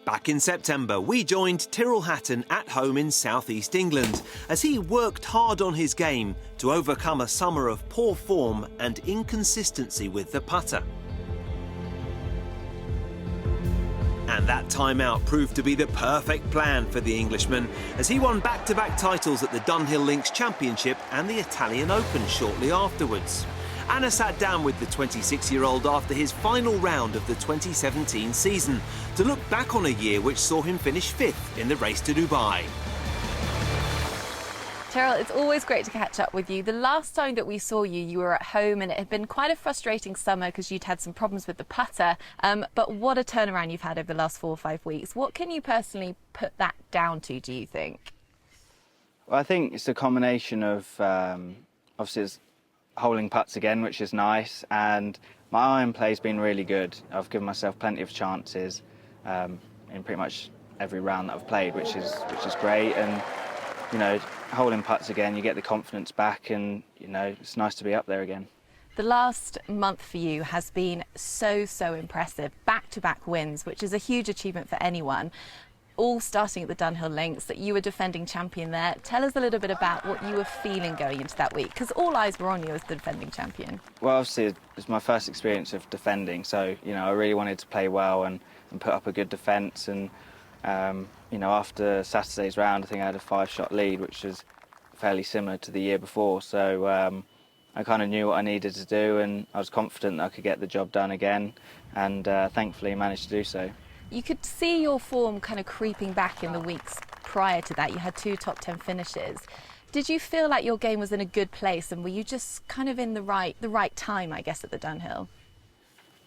Back in September, we joined Tyrrell Hatton at home in southeast England as he worked hard on his game to overcome a summer of poor form and inconsistency with the putter. And that time-out proved to be the perfect plan for the Englishman as he won back-to-back titles at the Dunhill Links Championship and the Italian Open shortly afterwards. Anna sat down with the 26-year-old after his final round of the 2017 season to look back on a year which saw him finish fifth in the race to Dubai. Tyrrell, it's always great to catch up with you. The last time that we saw you, you were at home and it had been quite a frustrating summer because you'd had some problems with the putter. But what a turnaround you've had over the last 4 or 5 weeks. What can you personally put that down to, do you think? Well, I think it's a combination of, obviously it's holding putts again, which is nice, and my iron play's been really good. I've given myself plenty of chances in pretty much every round that I've played, which is great. And you know, holding putts again, you get the confidence back, and you know, it's nice to be up there again. The last month for you has been so impressive. Back-to-back wins, which is a huge achievement for anyone. All starting at the Dunhill Links, that you were defending champion there. Tell us a little bit about what you were feeling going into that week, because all eyes were on you as the defending champion. Well, obviously it was my first experience of defending, so you know, I really wanted to play well and put up a good defence. And you know, after Saturday's round, I think I had a 5-shot lead, which was fairly similar to the year before. So I kind of knew what I needed to do, and I was confident that I could get the job done again, and thankfully managed to do so. You could see your form kind of creeping back in the weeks prior to that. You had 2 top 10 finishes. Did you feel like your game was in a good place, and were you just kind of in the right time, I guess, at the Dunhill?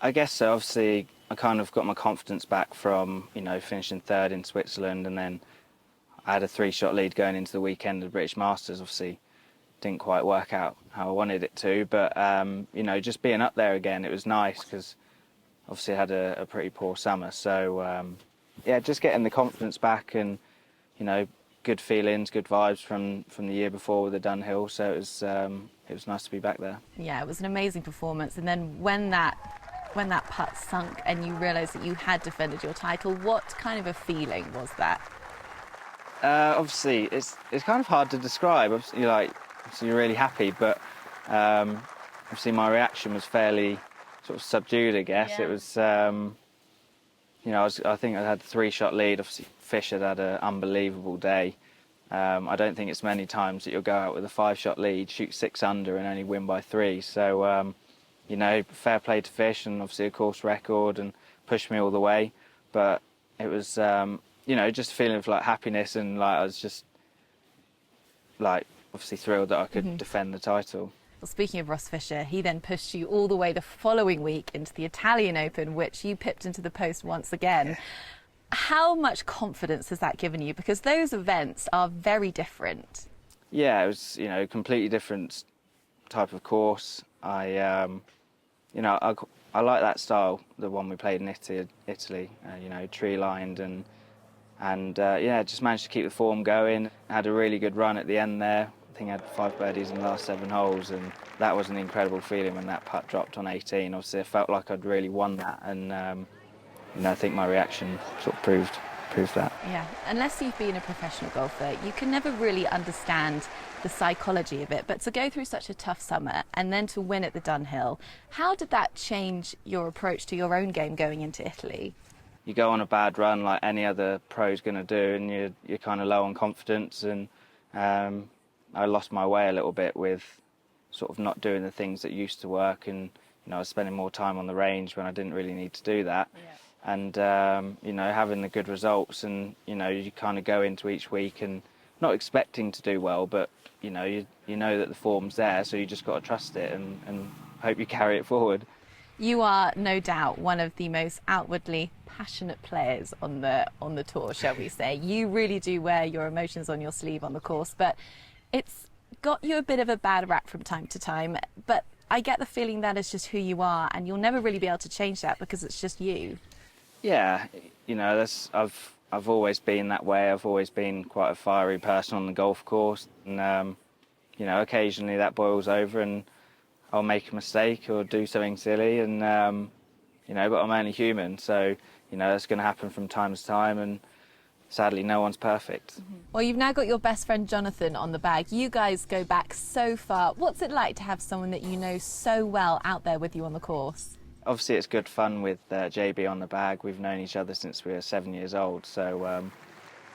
I guess so. Obviously, I kind of got my confidence back from, you know, finishing 3rd in Switzerland, and then I had a 3-shot lead going into the weekend of the British Masters. Obviously, didn't quite work out how I wanted it to, but you know, just being up there again, it was nice because obviously I had a pretty poor summer. So yeah, just getting the confidence back, and you know, good feelings, good vibes from the year before with the Dunhill. So it was nice to be back there. Yeah, it was an amazing performance. And then when that putt sunk and you realised that you had defended your title, what kind of a feeling was that? Obviously, it's kind of hard to describe. Obviously, you're really happy, but obviously my reaction was fairly sort of subdued, I guess. Yeah. It was, you know, I think I had a 3-shot lead. Obviously, Fish had an unbelievable day. I don't think it's many times that you'll go out with a 5-shot lead, shoot 6 under, and only win by 3. So, you know, fair play to Fish, and obviously a course record, and pushed me all the way. But it was, you know, just a feeling of like happiness, and like I was just like obviously thrilled that I could defend the title. Well, speaking of Ross Fisher, he then pushed you all the way the following week into the Italian Open, which you pipped into the post once again. How much confidence has that given you? Because those events are very different. Yeah, it was, you know, a completely different type of course. You know, I like that style, the one we played in Italy. You know, tree-lined and yeah, just managed to keep the form going. Had a really good run at the end there. I think I had 5 birdies in the last 7 holes, and that was an incredible feeling when that putt dropped on 18. Obviously, I felt like I'd really won that, and you know, I think my reaction sort of proved that. Yeah, unless you've been a professional golfer, you can never really understand the psychology of it. But to go through such a tough summer and then to win at the Dunhill, how did that change your approach to your own game going into Italy? You go on a bad run like any other pro's going to do, and you're kind of low on confidence, and I lost my way a little bit with sort of not doing the things that used to work, and you know, I was spending more time on the range when I didn't really need to do that. Yeah. And you know, having the good results, and you know, you kind of go into each week and not expecting to do well, but you know that the form's there, so you just got to trust it and hope you carry it forward. You are no doubt one of the most outwardly passionate players on the tour, shall we say. You really do wear your emotions on your sleeve on the course, but it's got you a bit of a bad rap from time to time. But I get the feeling that is just who you are, and you'll never really be able to change that because it's just you. Yeah, you know, I've always been that way. I've always been quite a fiery person on the golf course, and you know, occasionally that boils over, and I'll make a mistake or do something silly, and you know, but I'm only human, so, you know, that's going to happen from time to time, and sadly no one's perfect. Well, you've now got your best friend Jonathan on the bag. You guys go back so far. What's it like to have someone that you know so well out there with you on the course? Obviously it's good fun with JB on the bag. We've known each other since we were 7 years old, so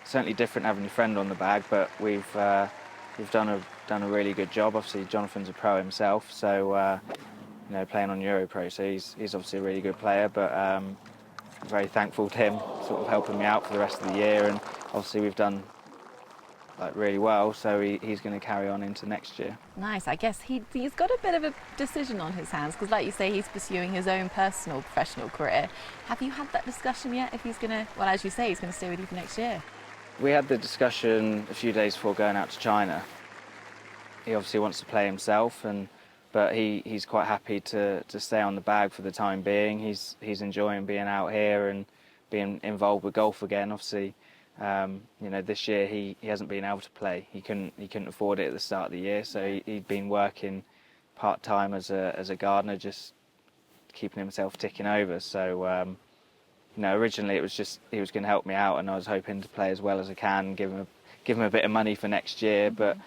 certainly different having your friend on the bag, but we've done a really good job. Obviously Jonathan's a pro himself, so you know, playing on Europro, so he's obviously a really good player, but I'm very thankful to him sort of helping me out for the rest of the year, and obviously we've done like really well, so he's going to carry on into next year. Nice. I guess he's got a bit of a decision on his hands, because like you say, he's pursuing his own personal professional career. Have you had that discussion yet, if he's going to, well, as you say, he's going to stay with you for next year? We had the discussion a few days before going out to China. He obviously wants to play himself, but he's quite happy to stay on the bag for the time being. He's enjoying being out here and being involved with golf again. Obviously, you know, this year he hasn't been able to play. He couldn't afford it at the start of the year, so he'd been working part-time as a gardener, just keeping himself ticking over. So you know, originally it was just he was going to help me out, and I was hoping to play as well as I can, give him a bit of money for next year, but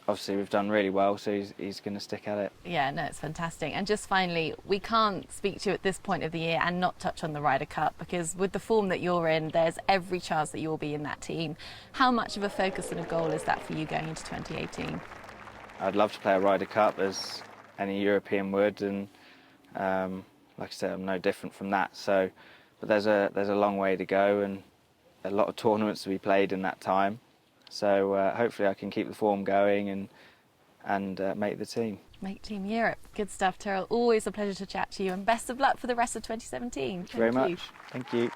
obviously we've done really well, so he's going to stick at it. Yeah, no, it's fantastic. And just finally, we can't speak to you at this point of the year and not touch on the Ryder Cup, because with the form that you're in, there's every chance that you'll be in that team. How much of a focus and a goal is that for you going into 2018? I'd love to play a Ryder Cup, as any European would, and like I said, I'm no different from that. So, but there's a long way to go, and a lot of tournaments to be played in that time. So hopefully I can keep the form going and make the team. Make Team Europe. Good stuff, Tyrrell. Always a pleasure to chat to you, and best of luck for the rest of 2017. Thank you very much. Thank you.